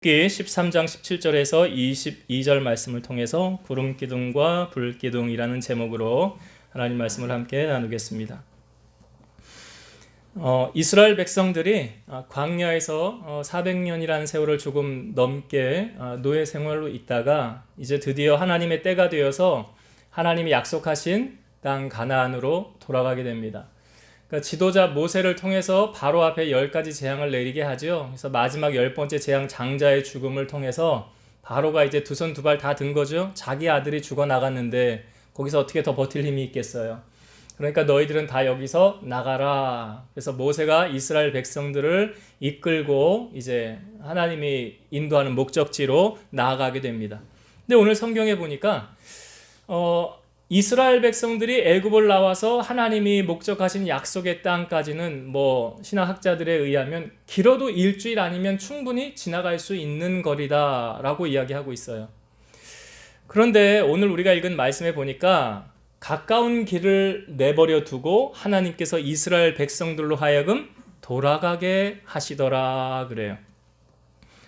기 13장 17절에서 22절 말씀을 통해서 구름 기둥과 불 기둥이라는 제목으로 하나님 말씀을 함께 나누겠습니다. 이스라엘 백성들이 광야에서 400년이라는 세월을 조금 넘게 노예 생활로 있다가 이제 드디어 하나님의 때가 되어서 하나님이 약속하신 땅 가나안으로 돌아가게 됩니다. 그러니까 지도자 모세를 통해서 바로 앞에 10가지 재앙을 내리게 하죠. 그래서 마지막 10번째 재앙 장자의 죽음을 통해서 바로가 이제 두 손 두 발 다 든 거죠. 자기 아들이 죽어 나갔는데 거기서 어떻게 더 버틸 힘이 있겠어요. 그러니까 너희들은 다 여기서 나가라. 그래서 모세가 이스라엘 백성들을 이끌고 이제 하나님이 인도하는 목적지로 나아가게 됩니다. 근데 오늘 성경에 보니까 이스라엘 백성들이 애굽을 나와서 하나님이 목적하신 약속의 땅까지는 신학자들에 의하면 길어도 일주일 아니면 충분히 지나갈 수 있는 거리다라고 이야기하고 있어요. 그런데 오늘 우리가 읽은 말씀에 보니까 가까운 길을 내버려 두고 하나님께서 이스라엘 백성들로 하여금 돌아가게 하시더라 그래요.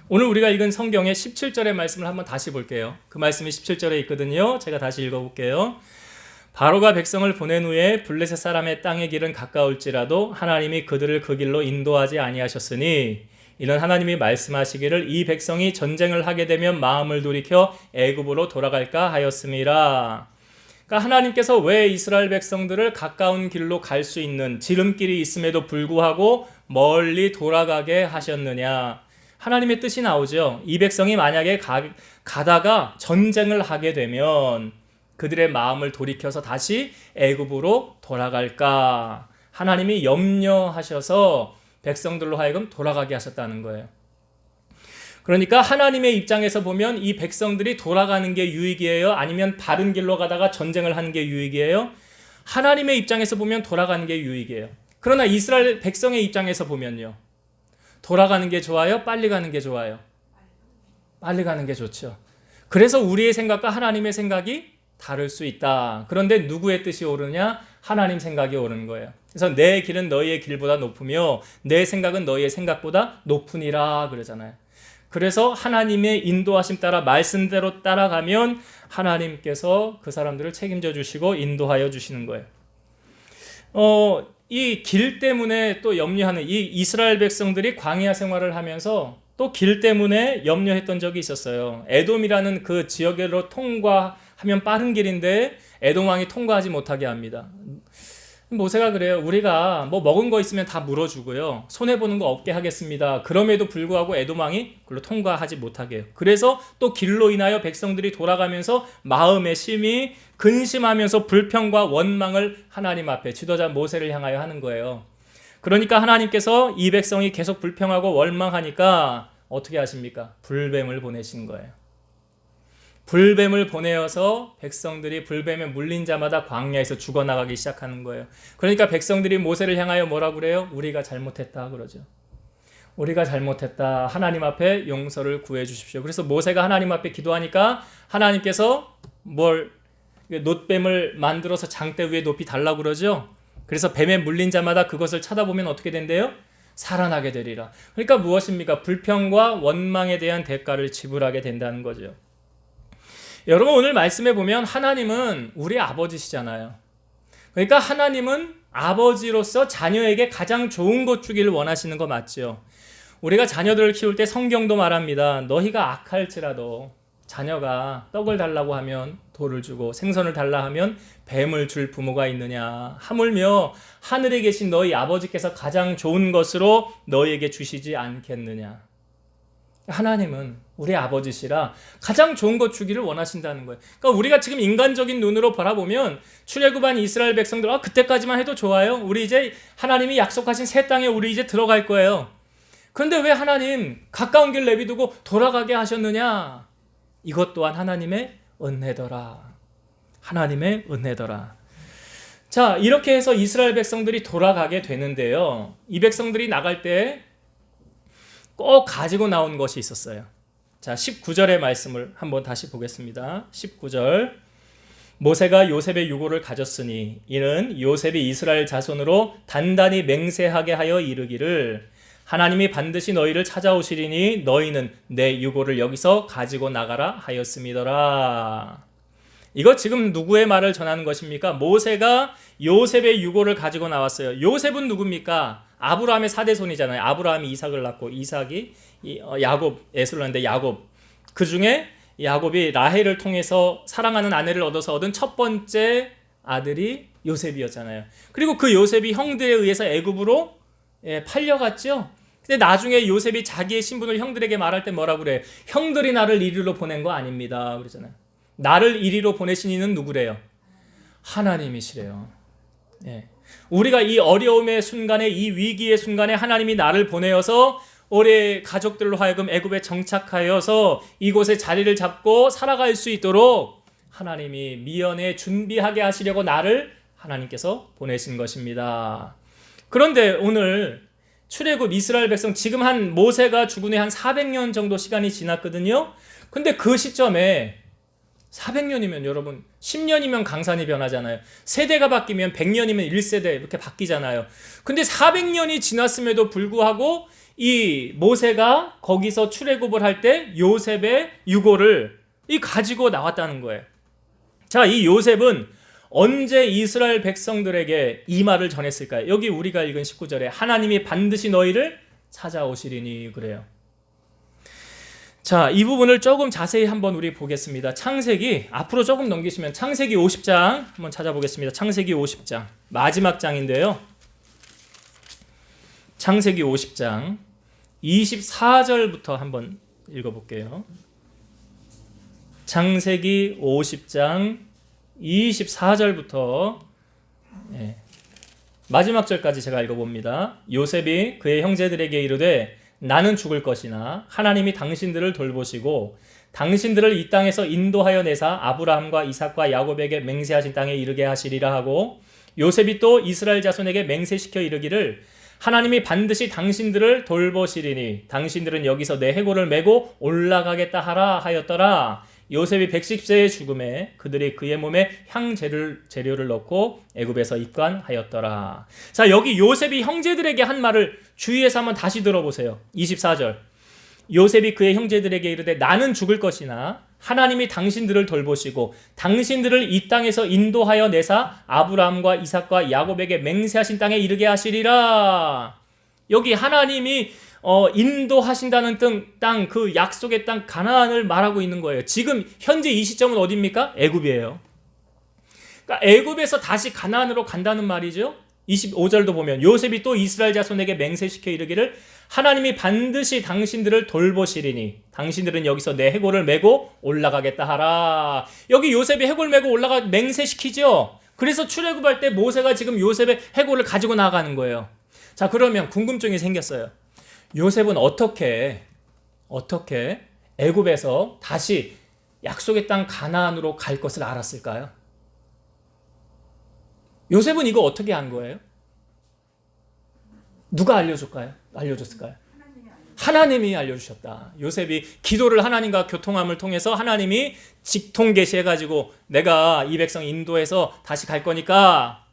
오늘 우리가 읽은 성경의 17절의 말씀을 한번 다시 볼게요. 그 말씀이 17절에 있거든요. 제가 다시 읽어볼게요. 바로가 백성을 보낸 후에 블레셋 사람의 땅의 길은 가까울지라도 하나님이 그들을 그 길로 인도하지 아니하셨으니 이는 하나님이 말씀하시기를 이 백성이 전쟁을 하게 되면 마음을 돌이켜 애굽으로 돌아갈까 하였음이라. 그러니까 하나님께서 왜 이스라엘 백성들을 가까운 길로 갈 수 있는 지름길이 있음에도 불구하고 멀리 돌아가게 하셨느냐. 하나님의 뜻이 나오죠. 이 백성이 만약에 가다가 전쟁을 하게 되면 그들의 마음을 돌이켜서 다시 애굽으로 돌아갈까. 하나님이 염려하셔서 백성들로 하여금 돌아가게 하셨다는 거예요. 그러니까 하나님의 입장에서 보면 이 백성들이 돌아가는 게 유익이에요? 아니면 바른 길로 가다가 전쟁을 하는 게 유익이에요? 하나님의 입장에서 보면 돌아가는 게 유익이에요. 그러나 이스라엘 백성의 입장에서 보면요. 돌아가는 게 좋아요? 빨리 가는 게 좋아요? 빨리 가는 게 좋죠. 그래서 우리의 생각과 하나님의 생각이 다를 수 있다. 그런데 누구의 뜻이 옳으냐? 하나님 생각이 옳은 거예요. 그래서 내 길은 너희의 길보다 높으며 내 생각은 너희의 생각보다 높으니라 그러잖아요. 그래서 하나님의 인도하심 따라 말씀대로 따라가면 하나님께서 그 사람들을 책임져 주시고 인도하여 주시는 거예요. 이 길 때문에 또 염려하는 이 이스라엘 백성들이 광야 생활을 하면서 또 길 때문에 염려했던 적이 있었어요. 에돔이라는 그 지역으로 통과하면 빠른 길인데 에돔 왕이 통과하지 못하게 합니다. 모세가 그래요. 우리가 먹은 거 있으면 다 물어주고요. 손해보는 거 없게 하겠습니다. 그럼에도 불구하고 에돔 왕이 그걸로 통과하지 못하게 해요. 그래서 또 길로 인하여 백성들이 돌아가면서 마음의 심히 근심하면서 불평과 원망을 하나님 앞에 지도자 모세를 향하여 하는 거예요. 그러니까 하나님께서 이 백성이 계속 불평하고 원망하니까 어떻게 하십니까? 불뱀을 보내신 거예요. 불뱀을 보내어서 백성들이 불뱀에 물린 자마다 광야에서 죽어나가기 시작하는 거예요. 그러니까 백성들이 모세를 향하여 뭐라고 그래요? 우리가 잘못했다 그러죠. 우리가 잘못했다. 하나님 앞에 용서를 구해 주십시오. 그래서 모세가 하나님 앞에 기도하니까 하나님께서 놋뱀을 만들어서 장대 위에 높이 달라고 그러죠. 그래서 뱀에 물린 자마다 그것을 쳐다보면 어떻게 된대요? 살아나게 되리라. 그러니까 무엇입니까? 불평과 원망에 대한 대가를 지불하게 된다는 거죠. 여러분 오늘 말씀해 보면 하나님은 우리 아버지시잖아요. 그러니까 하나님은 아버지로서 자녀에게 가장 좋은 것 주기를 원하시는 거 맞죠? 우리가 자녀들을 키울 때 성경도 말합니다. 너희가 악할지라도 자녀가 떡을 달라고 하면 돌을 주고 생선을 달라 하면 뱀을 줄 부모가 있느냐. 하물며 하늘에 계신 너희 아버지께서 가장 좋은 것으로 너희에게 주시지 않겠느냐. 하나님은 우리 아버지시라 가장 좋은 것 주기를 원하신다는 거예요. 그러니까 우리가 지금 인간적인 눈으로 바라보면 출애굽한 이스라엘 백성들 그때까지만 해도 좋아요. 우리 이제 하나님이 약속하신 새 땅에 우리 이제 들어갈 거예요. 그런데 왜 하나님 가까운 길 내비두고 돌아가게 하셨느냐? 이것 또한 하나님의 은혜더라. 하나님의 은혜더라. 자, 이렇게 해서 이스라엘 백성들이 돌아가게 되는데요. 이 백성들이 나갈 때 꼭 가지고 나온 것이 있었어요. 자, 19절의 말씀을 한번 다시 보겠습니다. 19절. 모세가 요셉의 유고를 가졌으니 이는 요셉이 이스라엘 자손으로 단단히 맹세하게 하여 이르기를 하나님이 반드시 너희를 찾아오시리니 너희는 내 유고를 여기서 가지고 나가라 하였음이더라. 이거 지금 누구의 말을 전하는 것입니까? 모세가 요셉의 유고를 가지고 나왔어요. 요셉은 누굽니까? 아브라함의 사대손이잖아요. 아브라함이 이삭을 낳고 이삭이 야곱, 에서를 낳는데 야곱. 그 중에 야곱이 라헬을 통해서 사랑하는 아내를 얻어서 얻은 첫 번째 아들이 요셉이었잖아요. 그리고 그 요셉이 형들에 의해서 애굽으로 팔려갔죠. 근데 나중에 요셉이 자기의 신분을 형들에게 말할 때 뭐라고 그래? 형들이 나를 이리로 보낸 거 아닙니다. 그러잖아요. 나를 이리로 보내신 이는 누구래요? 하나님이시래요. 예. 우리가 이 어려움의 순간에, 이 위기의 순간에 하나님이 나를 보내어서 우리 가족들로 하여금 애굽에 정착하여서 이곳에 자리를 잡고 살아갈 수 있도록 하나님이 미연에 준비하게 하시려고 나를 하나님께서 보내신 것입니다. 그런데 오늘 출애굽 이스라엘 백성, 지금 한 모세가 죽은 후 한 400년 정도 시간이 지났거든요. 근데 그 시점에 400년이면 여러분 10년이면 강산이 변하잖아요. 세대가 바뀌면 100년이면 1세대 이렇게 바뀌잖아요. 근데 400년이 지났음에도 불구하고 이 모세가 거기서 출애굽을 할 때 요셉의 유고를 가지고 나왔다는 거예요. 자, 이 요셉은 언제 이스라엘 백성들에게 이 말을 전했을까요? 여기 우리가 읽은 19절에 하나님이 반드시 너희를 찾아오시리니 그래요. 자, 이 부분을 조금 자세히 한번 우리 보겠습니다. 창세기, 앞으로 조금 넘기시면 창세기 50장 한번 찾아보겠습니다. 창세기 50장 마지막 장인데요. 창세기 50장 24절부터 한번 읽어볼게요. 창세기 50장 24절부터 마지막 절까지 제가 읽어봅니다. 요셉이 그의 형제들에게 이르되 나는 죽을 것이나 하나님이 당신들을 돌보시고 당신들을 이 땅에서 인도하여 내사 아브라함과 이삭과 야곱에게 맹세하신 땅에 이르게 하시리라 하고, 요셉이 또 이스라엘 자손에게 맹세시켜 이르기를 하나님이 반드시 당신들을 돌보시리니 당신들은 여기서 내 해골을 메고 올라가겠다 하라 하였더라. 요셉이 110세의 죽음에 그들이 그의 몸에 향재료를 넣고 애굽에서 입관하였더라. 자, 여기 요셉이 형제들에게 한 말을 주의해서 한번 다시 들어보세요. 24절. 요셉이 그의 형제들에게 이르되 나는 죽을 것이나 하나님이 당신들을 돌보시고 당신들을 이 땅에서 인도하여 내사 아브라함과 이삭과 야곱에게 맹세하신 땅에 이르게 하시리라. 여기 하나님이 인도하신다는 땅, 그 약속의 땅 가나안을 말하고 있는 거예요. 지금 현재 이 시점은 어디입니까? 애굽이에요. 그러니까 애굽에서 다시 가나안으로 간다는 말이죠. 25절도 보면 요셉이 또 이스라엘 자손에게 맹세시켜 이르기를 하나님이 반드시 당신들을 돌보시리니 당신들은 여기서 내 해골을 메고 올라가겠다 하라. 여기 요셉이 해골 메고 맹세시키죠. 그래서 출애굽할 때 모세가 지금 요셉의 해골을 가지고 나가는 거예요. 자, 그러면 궁금증이 생겼어요. 요셉은 어떻게 애굽에서 다시 약속의 땅 가나안으로 갈 것을 알았을까요? 요셉은 이거 어떻게 한 거예요? 누가 알려줬을까요? 하나님이 알려주셨다. 요셉이 기도를 하나님과 교통함을 통해서 하나님이 직통 계시해가지고 내가 이 백성 인도해서 다시 갈 거니까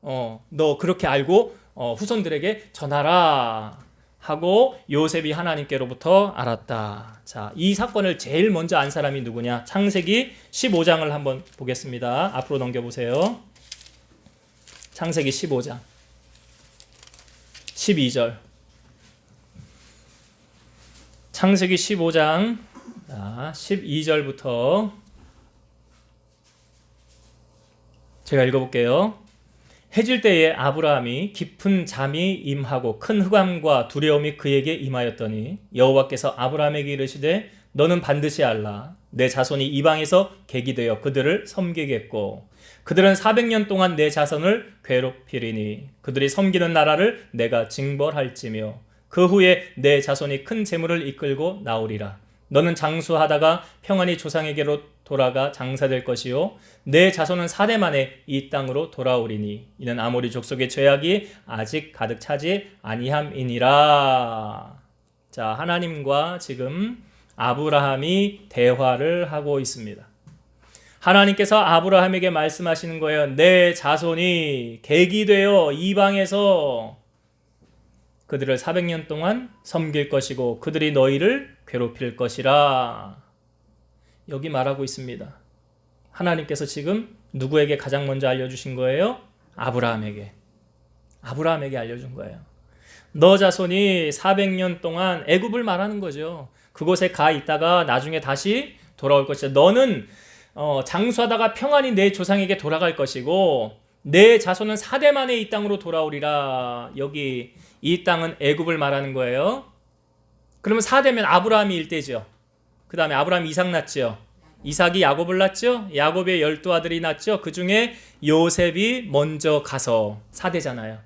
너 그렇게 알고 후손들에게 전하라 하고 요셉이 하나님께로부터 알았다. 자, 이 사건을 제일 먼저 안 사람이 누구냐? 창세기 15장을 한번 보겠습니다. 앞으로 넘겨보세요. 창세기 15장 12절. 창세기 15장 12절부터 제가 읽어볼게요. 해질 때에 아브라함이 깊은 잠이 임하고 큰 흑암과 두려움이 그에게 임하였더니 여호와께서 아브라함에게 이르시되 너는 반드시 알라. 내 자손이 이방에서 객이 되어 그들을 섬기겠고 그들은 400년 동안 내 자손을 괴롭히리니 그들이 섬기는 나라를 내가 징벌할지며 그 후에 내 자손이 큰 재물을 이끌고 나오리라. 너는 장수하다가 평안히 조상에게로 돌아가 장사될 것이요 내 자손은 4대 만에 이 땅으로 돌아오리니 이는 아모리 족속의 죄악이 아직 가득 차지 아니함이니라. 자, 하나님과 지금 아브라함이 대화를 하고 있습니다. 하나님께서 아브라함에게 말씀하시는 거예요. 내 자손이 객이 되어 이방에서 그들을 400년 동안 섬길 것이고 그들이 너희를 괴롭힐 것이라. 여기 말하고 있습니다. 하나님께서 지금 누구에게 가장 먼저 알려주신 거예요? 아브라함에게 알려준 거예요. 너 자손이 400년 동안 애굽을 말하는 거죠. 그곳에 가 있다가 나중에 다시 돌아올 것이다. 너는 장수하다가 평안히 내 조상에게 돌아갈 것이고 내 자손은 4대 만에 이 땅으로 돌아오리라. 여기 이 땅은 애굽을 말하는 거예요. 그러면 4대면 아브라함이 일대죠. 그 다음에 아브라함이 이삭 낳죠. 이삭이 야곱을 낳죠. 야곱의 12아들이 낳죠. 그 중에 요셉이 먼저 가서 4대잖아요.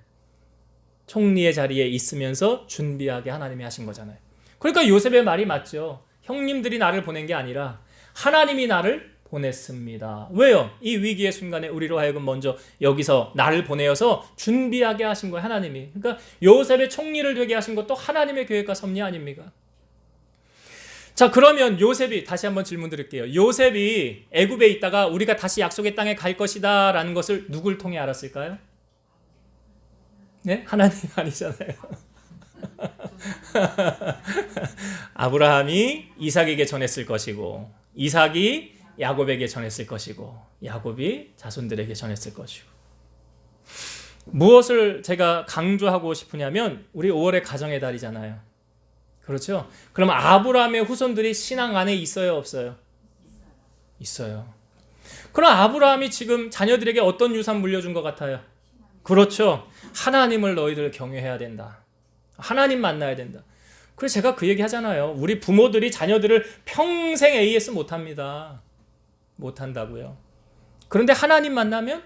총리의 자리에 있으면서 준비하게 하나님이 하신 거잖아요. 그러니까 요셉의 말이 맞죠. 형님들이 나를 보낸 게 아니라 하나님이 나를 보냈습니다. 왜요? 이 위기의 순간에 우리로 하여금 먼저 여기서 나를 보내어서 준비하게 하신 거예요. 하나님이. 그러니까 요셉의 총리를 되게 하신 것도 하나님의 계획과 섭리 아닙니까? 자, 그러면 요셉이, 다시 한번 질문 드릴게요. 요셉이 애굽에 있다가 우리가 다시 약속의 땅에 갈 것이다 라는 것을 누굴 통해 알았을까요? 네? 하나님 아니잖아요. 아브라함이 이삭에게 전했을 것이고 이삭이 야곱에게 전했을 것이고 야곱이 자손들에게 전했을 것이고. 무엇을 제가 강조하고 싶으냐면 우리 5월의 가정의 달이잖아요. 그렇죠? 그럼 아브라함의 후손들이 신앙 안에 있어요, 없어요? 있어요. 그럼 아브라함이 지금 자녀들에게 어떤 유산 물려준 것 같아요? 그렇죠. 하나님을 너희들 경외해야 된다. 하나님 만나야 된다. 그래서 제가 그 얘기 하잖아요. 우리 부모들이 자녀들을 평생 AS 못합니다. 못한다고요. 그런데 하나님 만나면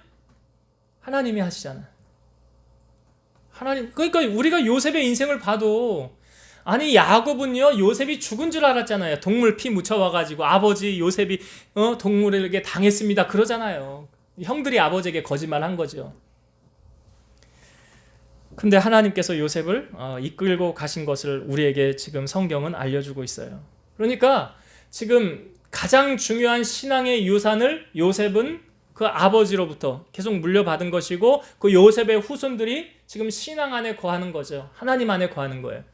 하나님이 하시잖아요. 하나님. 그러니까 우리가 요셉의 인생을 봐도 아니 야곱은요 요셉이 죽은 줄 알았잖아요. 동물 피 묻혀와가지고 아버지 요셉이 동물에게 당했습니다 그러잖아요. 형들이 아버지에게 거짓말한 거죠. 근데 하나님께서 요셉을 이끌고 가신 것을 우리에게 지금 성경은 알려주고 있어요. 그러니까 지금 가장 중요한 신앙의 유산을 요셉은 그 아버지로부터 계속 물려받은 것이고 그 요셉의 후손들이 지금 신앙 안에 거하는 거죠. 하나님 안에 거하는 거예요.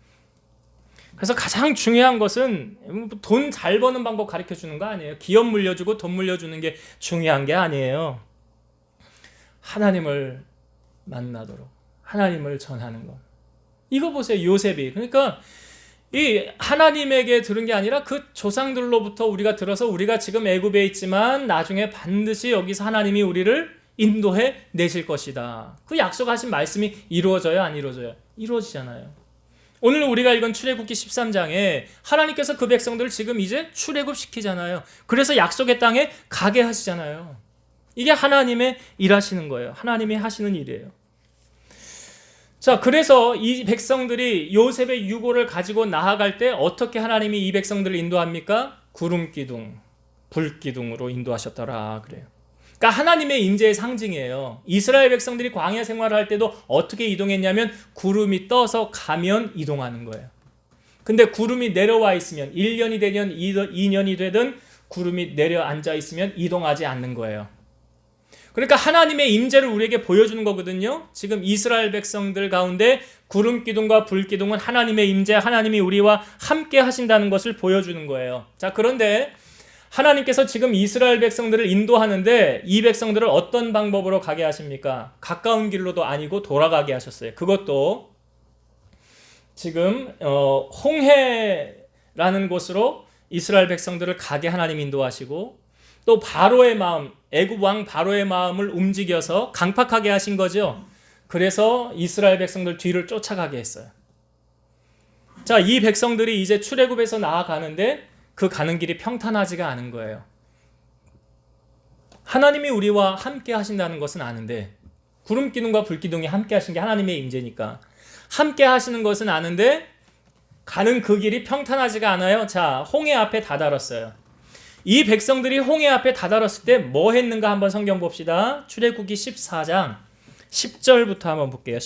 그래서 가장 중요한 것은 돈 잘 버는 방법 가르쳐 주는 거 아니에요. 기업 물려주고 돈 물려주는 게 중요한 게 아니에요. 하나님을 만나도록 하나님을 전하는 것. 이거 보세요. 요셉이. 그러니까 이 하나님에게 들은 게 아니라 그 조상들로부터 우리가 들어서 우리가 지금 애굽에 있지만 나중에 반드시 여기서 하나님이 우리를 인도해 내실 것이다. 그 약속하신 말씀이 이루어져요, 안 이루어져요? 이루어지잖아요. 오늘 우리가 읽은 출애굽기 13장에 하나님께서 그 백성들을 지금 이제 출애굽시키잖아요. 그래서 약속의 땅에 가게 하시잖아요. 이게 하나님의 일하시는 거예요. 하나님이 하시는 일이에요. 자, 그래서 이 백성들이 요셉의 유고를 가지고 나아갈 때 어떻게 하나님이 이 백성들을 인도합니까? 구름 기둥, 불 기둥으로 인도하셨더라 그래요. 그러니까 하나님의 임재의 상징이에요. 이스라엘 백성들이 광야 생활을 할 때도 어떻게 이동했냐면 구름이 떠서 가면 이동하는 거예요. 근데 구름이 내려와 있으면 1년이 되든 2년이 되든 구름이 내려앉아 있으면 이동하지 않는 거예요. 그러니까 하나님의 임재를 우리에게 보여주는 거거든요. 지금 이스라엘 백성들 가운데 구름 기둥과 불 기둥은 하나님의 임재, 하나님이 우리와 함께 하신다는 것을 보여주는 거예요. 자, 그런데 하나님께서 지금 이스라엘 백성들을 인도하는데 이 백성들을 어떤 방법으로 가게 하십니까? 가까운 길로도 아니고 돌아가게 하셨어요. 그것도 지금 홍해라는 곳으로 이스라엘 백성들을 가게 하나님 인도하시고 또 바로의 마음, 애굽 왕 바로의 마음을 움직여서 강팍하게 하신 거죠. 그래서 이스라엘 백성들 뒤를 쫓아가게 했어요. 자, 이 백성들이 이제 출애굽에서 나아가는데 그 가는 길이 평탄하지가 않은 거예요. 하나님이 우리와 함께 하신다는 것은 아는데 구름 기둥과 불 기둥이 함께 하신 게 하나님의 임재니까 함께 하시는 것은 아는데 가는 그 길이 평탄하지가 않아요. 자, 홍해 앞에 다다랐어요. 이 백성들이 홍해 앞에 다다랐을 때 뭐 했는가 한번 성경 봅시다. 출애굽기 14장 10절부터 한번 볼게요.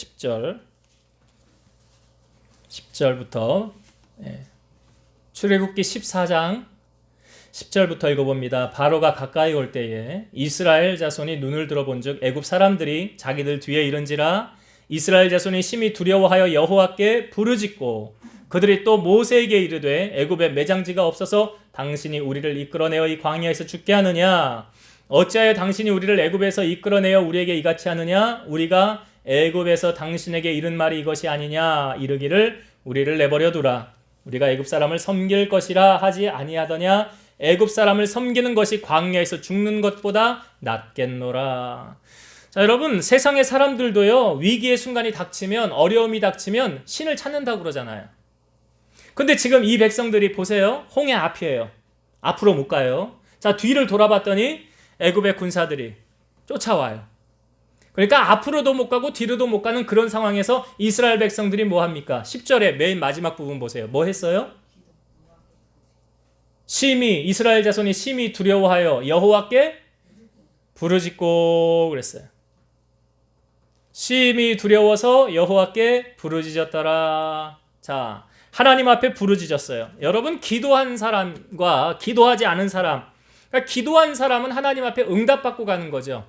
10절부터 출애굽기 14장 10절부터 읽어봅니다. 바로가 가까이 올 때에 이스라엘 자손이 눈을 들어본즉 애굽 사람들이 자기들 뒤에 이른지라 이스라엘 자손이 심히 두려워하여 여호와께 부르짖고 그들이 또 모세에게 이르되 애굽에 매장지가 없어서 당신이 우리를 이끌어내어 이 광야에서 죽게 하느냐? 어찌하여 당신이 우리를 애굽에서 이끌어내어 우리에게 이같이 하느냐? 우리가 애굽에서 당신에게 이른 말이 이것이 아니냐? 이르기를 우리를 내버려 두라. 우리가 애굽 사람을 섬길 것이라 하지 아니하더냐? 애굽 사람을 섬기는 것이 광야에서 죽는 것보다 낫겠노라. 자, 여러분, 세상의 사람들도요, 위기의 순간이 닥치면, 어려움이 닥치면 신을 찾는다고 그러잖아요. 근데 지금 이 백성들이 보세요. 홍해 앞이에요. 앞으로 못 가요. 자, 뒤를 돌아봤더니 애굽의 군사들이 쫓아와요. 그러니까 앞으로도 못 가고 뒤로도 못 가는 그런 상황에서 이스라엘 백성들이 뭐 합니까? 10절에 맨 마지막 부분 보세요. 뭐 했어요? 이스라엘 자손이 심히 두려워하여 여호와께 부르짖고 그랬어요. 심히 두려워서 여호와께 부르짖었더라. 자, 하나님 앞에 부르짖었어요. 여러분, 기도한 사람과 기도하지 않은 사람, 그러니까 기도한 사람은 하나님 앞에 응답받고 가는 거죠.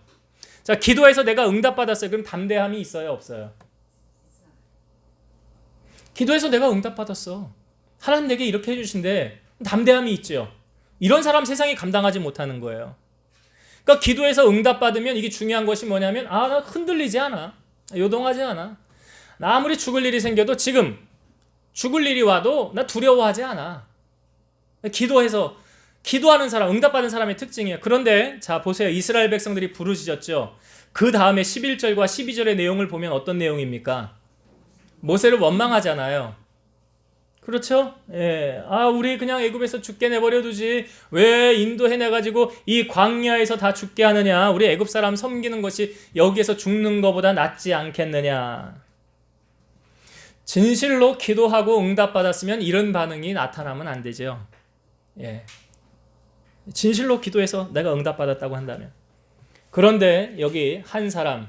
자, 기도해서 내가 응답받았어요. 그럼 담대함이 있어요, 없어요? 기도해서 내가 응답받았어. 하나님 내게 이렇게 해주신데 담대함이 있죠. 이런 사람 세상이 감당하지 못하는 거예요. 그러니까 기도해서 응답받으면 이게 중요한 것이 뭐냐면 나 흔들리지 않아. 요동하지 않아. 나 아무리 죽을 일이 생겨도 지금 죽을 일이 와도 나 두려워하지 않아. 기도하는 사람, 응답받은 사람의 특징이에요. 그런데 자, 보세요. 이스라엘 백성들이 부르짖었죠. 그 다음에 11절과 12절의 내용을 보면 어떤 내용입니까? 모세를 원망하잖아요. 그렇죠? 예. 우리 그냥 애굽에서 죽게 내버려 두지. 왜 인도해내가지고 이 광야에서 다 죽게 하느냐. 우리 애굽 사람 섬기는 것이 여기에서 죽는 것보다 낫지 않겠느냐. 진실로 기도하고 응답받았으면 이런 반응이 나타나면 안 되죠. 예. 진실로 기도해서 내가 응답받았다고 한다면. 그런데 여기 한 사람,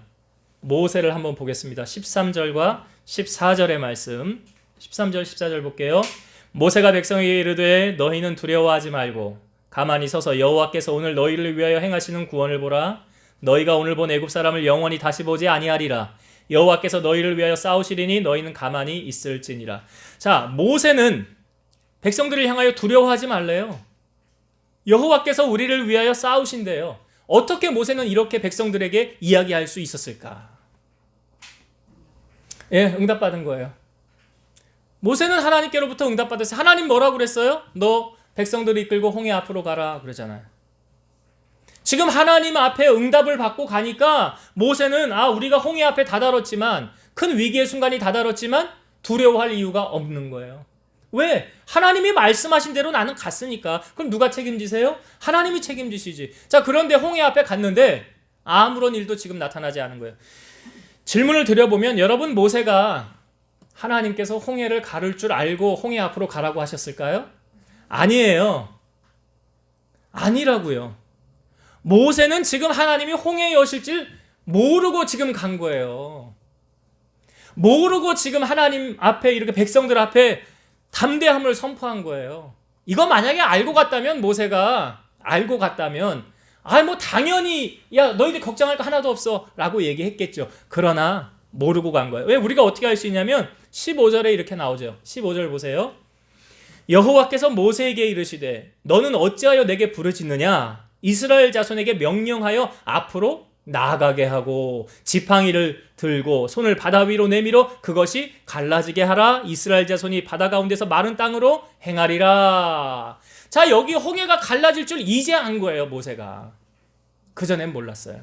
모세를 한번 보겠습니다. 13절과 14절의 말씀. 13절 14절 볼게요. 모세가 백성에게 이르되 너희는 두려워하지 말고 가만히 서서 여호와께서 오늘 너희를 위하여 행하시는 구원을 보라. 너희가 오늘 본 애굽 사람을 영원히 다시 보지 아니하리라. 여호와께서 너희를 위하여 싸우시리니 너희는 가만히 있을지니라. 자, 모세는 백성들을 향하여 두려워하지 말래요. 여호와께서 우리를 위하여 싸우신대요. 어떻게 모세는 이렇게 백성들에게 이야기할 수 있었을까? 예, 응답받은 거예요. 모세는 하나님께로부터 응답받았어요. 하나님 뭐라고 그랬어요? 너 백성들을 이끌고 홍해 앞으로 가라 그러잖아요. 지금 하나님 앞에 응답을 받고 가니까 모세는 우리가 홍해 앞에 다다랐지만, 큰 위기의 순간이 다다랐지만 두려워할 이유가 없는 거예요. 왜? 하나님이 말씀하신 대로 나는 갔으니까. 그럼 누가 책임지세요? 하나님이 책임지시지. 자, 그런데 홍해 앞에 갔는데 아무런 일도 지금 나타나지 않은 거예요. 질문을 드려보면 여러분, 모세가 하나님께서 홍해를 가를 줄 알고 홍해 앞으로 가라고 하셨을까요? 아니에요. 아니라고요. 모세는 지금 하나님이 홍해에 오실 줄 모르고 지금 간 거예요. 모르고 지금 하나님 앞에 이렇게 백성들 앞에 담대함을 선포한 거예요. 이거 만약에 알고 갔다면, 모세가 알고 갔다면 뭐 당연히 야 너희들 걱정할 거 하나도 없어 라고 얘기했겠죠. 그러나 모르고 간 거예요. 왜? 우리가 어떻게 알 수 있냐면 15절에 이렇게 나오죠. 15절 보세요. 여호와께서 모세에게 이르시되 너는 어찌하여 내게 부르짖느냐? 이스라엘 자손에게 명령하여 앞으로 나아가게 하고 지팡이를 들고 손을 바다 위로 내밀어 그것이 갈라지게 하라. 이스라엘 자손이 바다 가운데서 마른 땅으로 행하리라. 자, 여기 홍해가 갈라질 줄 이제 안 거예요, 모세가. 그전엔 몰랐어요.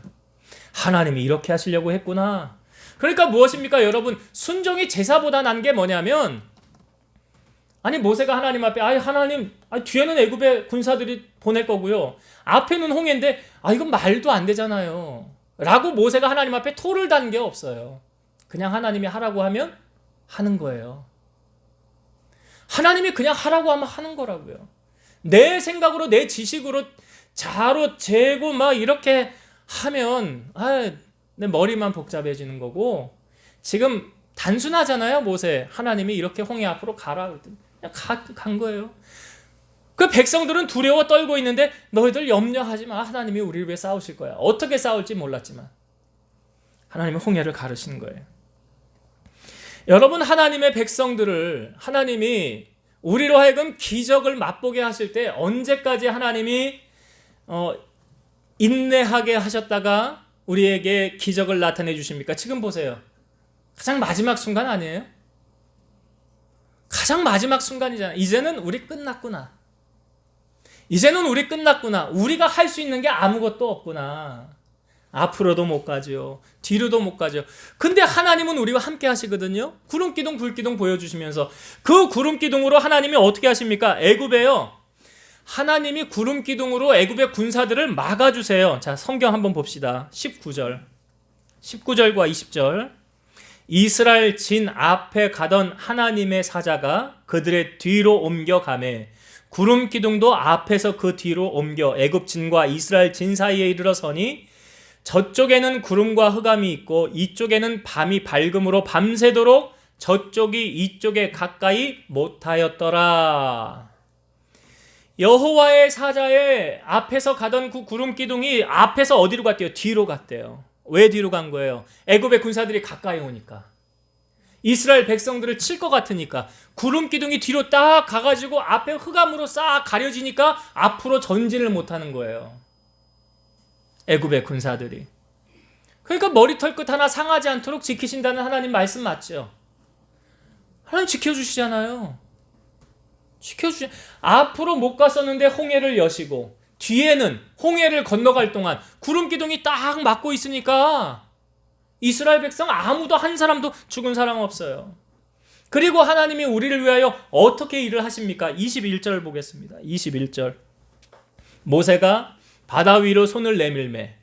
하나님이 이렇게 하시려고 했구나. 그러니까 무엇입니까, 여러분? 순종이 제사보다 난 게 뭐냐면, 모세가 하나님 앞에 하나님, 뒤에는 애굽의 군사들이 보낼 거고요, 앞에는 홍해인데 이건 말도 안 되잖아요 라고 모세가 하나님 앞에 토를 단 게 없어요. 그냥 하나님이 하라고 하면 하는 거예요. 하나님이 그냥 하라고 하면 하는 거라고요. 내 생각으로, 내 지식으로 자로 재고 이렇게 하면 내 머리만 복잡해지는 거고, 지금 단순하잖아요. 모세, 하나님이 이렇게 홍해 앞으로 가라 그랬더니 그냥 간 거예요. 그 백성들은 두려워 떨고 있는데 너희들 염려하지 마. 하나님이 우리를 위해 싸우실 거야. 어떻게 싸울지 몰랐지만 하나님은 홍해를 가르시는 거예요. 여러분, 하나님의 백성들을 하나님이 우리로 하여금 기적을 맛보게 하실 때 언제까지 하나님이 인내하게 하셨다가 우리에게 기적을 나타내 주십니까? 지금 보세요. 가장 마지막 순간 아니에요? 가장 마지막 순간이잖아요. 이제는 우리 끝났구나. 이제는 우리 끝났구나. 우리가 할 수 있는 게 아무것도 없구나. 앞으로도 못 가죠. 뒤로도 못 가죠. 근데 하나님은 우리와 함께 하시거든요. 구름기둥 불기둥 보여주시면서 그 구름기둥으로 하나님이 어떻게 하십니까? 애굽에요. 하나님이 구름기둥으로 애굽의 군사들을 막아주세요. 자, 성경 한번 봅시다. 19절과 20절. 이스라엘 진 앞에 가던 하나님의 사자가 그들의 뒤로 옮겨가매 구름 기둥도 앞에서 그 뒤로 옮겨 애굽 진과 이스라엘 진 사이에 이르러서니 저쪽에는 구름과 흑암이 있고 이쪽에는 밤이 밝음으로 밤새도록 저쪽이 이쪽에 가까이 못하였더라. 여호와의 사자의 앞에서 가던 그 구름 기둥이 앞에서 어디로 갔대요? 뒤로 갔대요. 왜 뒤로 간 거예요? 애굽의 군사들이 가까이 오니까. 이스라엘 백성들을 칠 것 같으니까. 구름 기둥이 뒤로 딱 가가지고 앞에 흑암으로 싹 가려지니까 앞으로 전진을 못하는 거예요. 애굽의 군사들이. 그러니까 머리털 끝 하나 상하지 않도록 지키신다는 하나님 말씀 맞죠? 하나님 지켜주시잖아요. 앞으로 못 갔었는데 홍해를 여시고 뒤에는 홍해를 건너갈 동안 구름 기둥이 딱 막고 있으니까 이스라엘 백성 아무도 한 사람도 죽은 사람 없어요. 그리고 하나님이 우리를 위하여 어떻게 일을 하십니까? 21절 보겠습니다. 21절. 모세가 바다 위로 손을 내밀매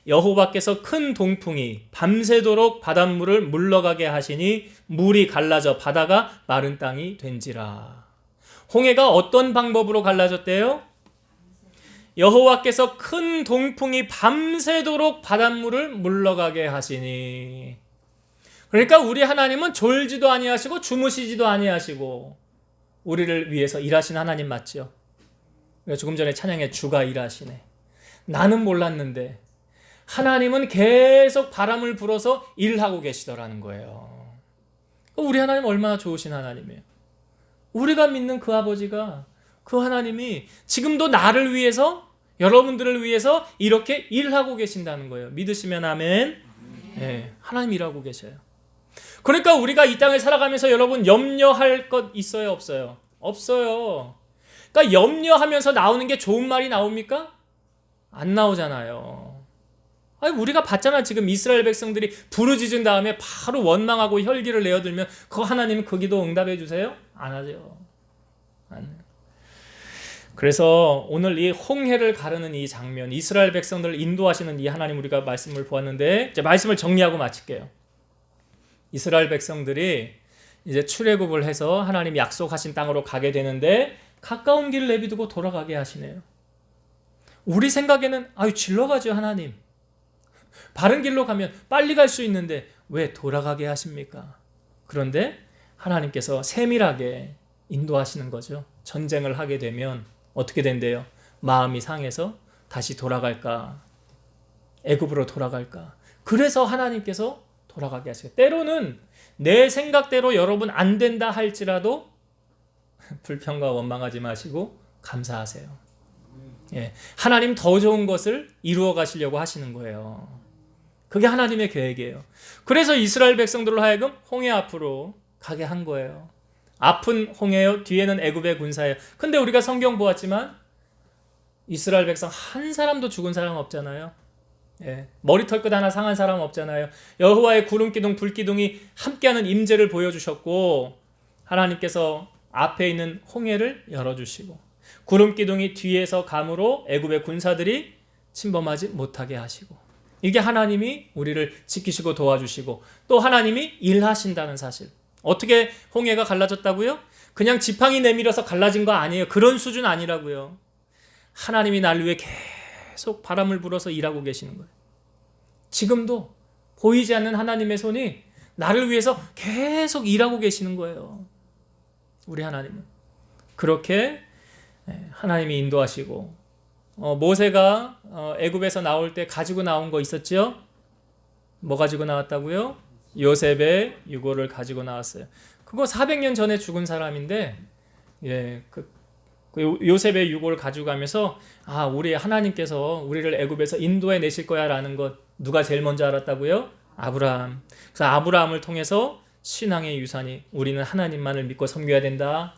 여호와께서 큰 동풍이 밤새도록 바닷물을 물러가게 하시니 물이 갈라져 바다가 마른 땅이 된지라. 홍해가 어떤 방법으로 갈라졌대요? 여호와께서 큰 동풍이 밤새도록 바닷물을 물러가게 하시니. 그러니까 우리 하나님은 졸지도 아니하시고 주무시지도 아니하시고 우리를 위해서 일하신 하나님 맞죠? 조금 전에 찬양에 주가 일하시네. 나는 몰랐는데 하나님은 계속 바람을 불어서 일하고 계시더라는 거예요. 우리 하나님 얼마나 좋으신 하나님이에요. 우리가 믿는 그 아버지가, 그 하나님이 지금도 나를 위해서, 여러분들을 위해서 이렇게 일하고 계신다는 거예요. 믿으시면 아멘. 네, 하나님 일하고 계셔요. 그러니까 우리가 이 땅을 살아가면서 여러분 염려할 것 있어요, 없어요? 없어요. 그러니까 염려하면서 나오는 게 좋은 말이 나옵니까? 안 나오잖아요. 아니, 우리가 봤잖아. 지금 이스라엘 백성들이 부르짖은 다음에 바로 원망하고 혈기를 내어들면 그 하나님은 그 기도 응답해 주세요? 안 하죠. 안 해요. 그래서 오늘 이 홍해를 가르는 이 장면, 이스라엘 백성들을 인도하시는 이 하나님 우리가 말씀을 보았는데 이제 말씀을 정리하고 마칠게요. 이스라엘 백성들이 이제 출애굽을 해서 하나님 약속하신 땅으로 가게 되는데 가까운 길을 내비두고 돌아가게 하시네요. 우리 생각에는 아유 질러 가죠 하나님. 바른 길로 가면 빨리 갈 수 있는데 왜 돌아가게 하십니까? 그런데 하나님께서 세밀하게 인도하시는 거죠. 전쟁을 하게 되면 어떻게 된대요? 마음이 상해서 다시 돌아갈까? 애굽으로 돌아갈까? 그래서 하나님께서 돌아가게 하시고 때로는 내 생각대로 여러분 안 된다 할지라도 불평과 원망하지 마시고 감사하세요. 예, 하나님 더 좋은 것을 이루어 가시려고 하시는 거예요. 그게 하나님의 계획이에요. 그래서 이스라엘 백성들로 하여금 홍해 앞으로 가게 한 거예요. 앞은 홍해요. 뒤에는 애굽의 군사예요. 근데 우리가 성경 보았지만 이스라엘 백성 한 사람도 죽은 사람 없잖아요. 예, 머리털 끝 하나 상한 사람 없잖아요. 여호와의 구름기둥 불기둥이 함께하는 임재를 보여주셨고 하나님께서 앞에 있는 홍해를 열어주시고 구름기둥이 뒤에서 감으로 애굽의 군사들이 침범하지 못하게 하시고 이게 하나님이 우리를 지키시고 도와주시고 또 하나님이 일하신다는 사실. 어떻게 홍해가 갈라졌다고요? 그냥 지팡이 내밀어서 갈라진 거 아니에요. 그런 수준 아니라고요. 하나님이 날 위해 계속 바람을 불어서 일하고 계시는 거예요. 지금도 보이지 않는 하나님의 손이 나를 위해서 계속 일하고 계시는 거예요. 우리 하나님은. 그렇게 하나님이 인도하시고 모세가 애굽에서 나올 때 가지고 나온 거 있었죠? 뭐 가지고 나왔다고요? 요셉의 유고를 가지고 나왔어요. 그거 400년 전에 죽은 사람인데, 그 요셉의 유고를 가지고 가면서 우리 하나님께서 우리를 애굽에서 인도해 내실 거야라는 것 누가 제일 먼저 알았다고요? 아브라함. 그래서 아브라함을 통해서 신앙의 유산이 우리는 하나님만을 믿고 섬겨야 된다.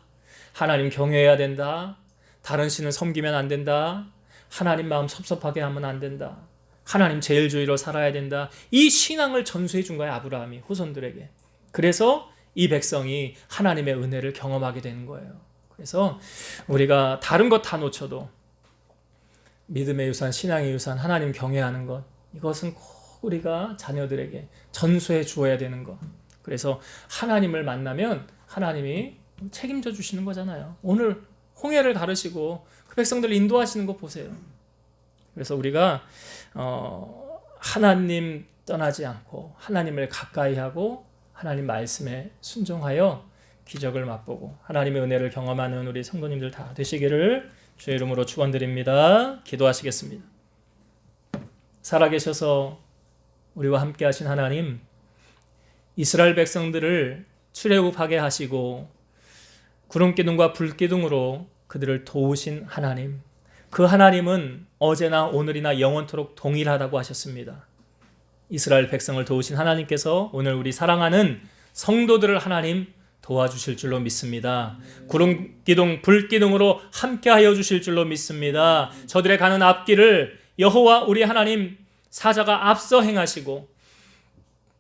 하나님 경외해야 된다. 다른 신을 섬기면 안 된다. 하나님 마음 섭섭하게 하면 안 된다. 하나님 제일주의로 살아야 된다. 이 신앙을 전수해 준 거예요, 아브라함이 후손들에게. 그래서 이 백성이 하나님의 은혜를 경험하게 되는 거예요. 그래서 우리가 다른 것 다 놓쳐도 믿음의 유산, 신앙의 유산, 하나님 경외하는 것, 이것은 꼭 우리가 자녀들에게 전수해 주어야 되는 것. 그래서 하나님을 만나면 하나님이 책임져 주시는 거잖아요. 오늘 홍해를 가르시고 그 백성들을 인도하시는 거 보세요. 그래서 우리가 하나님 떠나지 않고 하나님을 가까이 하고 하나님 말씀에 순종하여 기적을 맛보고 하나님의 은혜를 경험하는 우리 성도님들 다 되시기를 주의 이름으로 축원드립니다. 기도하시겠습니다. 살아계셔서 우리와 함께 하신 하나님, 이스라엘 백성들을 출애굽하게 하시고 구름기둥과 불기둥으로 그들을 도우신 하나님, 그 하나님은 어제나 오늘이나 영원토록 동일하다고 하셨습니다. 이스라엘 백성을 도우신 하나님께서 오늘 우리 사랑하는 성도들을 하나님 도와주실 줄로 믿습니다. 구름기둥, 불기둥으로 함께하여 주실 줄로 믿습니다. 저들의 가는 앞길을 여호와 우리 하나님 사자가 앞서 행하시고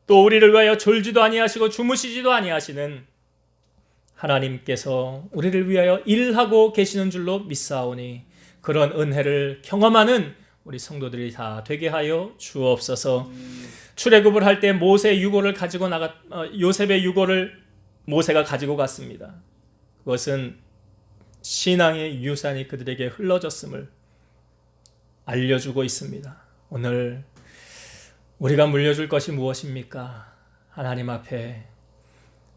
또 우리를 위하여 졸지도 아니하시고 주무시지도 아니하시는 하나님께서 우리를 위하여 일하고 계시는 줄로 믿사오니 그런 은혜를 경험하는 우리 성도들이 다 되게 하여 주옵소서. 출애굽을 할 때 모세의 유고를 가지고 요셉의 유고를 모세가 가지고 갔습니다. 그것은 신앙의 유산이 그들에게 흘러졌음을 알려주고 있습니다. 오늘 우리가 물려줄 것이 무엇입니까? 하나님 앞에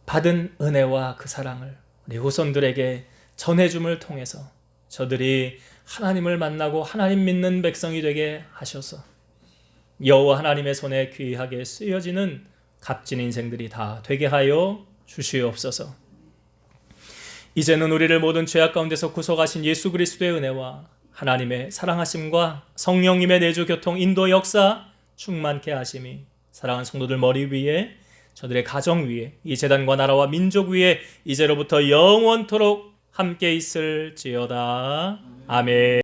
받은 은혜와 그 사랑을 우리 후손들에게 전해줌을 통해서 저들이 하나님을 만나고 하나님 믿는 백성이 되게 하셔서 여호와 하나님의 손에 귀하게 쓰여지는 값진 인생들이 다 되게 하여 주시옵소서. 이제는 우리를 모든 죄악 가운데서 구속하신 예수 그리스도의 은혜와 하나님의 사랑하심과 성령님의 내주 교통 인도 역사 충만케 하심이 사랑하는 성도들 머리 위에 저들의 가정 위에 이 제단과 나라와 민족 위에 이제로부터 영원토록 함께 있을지어다. 아멘.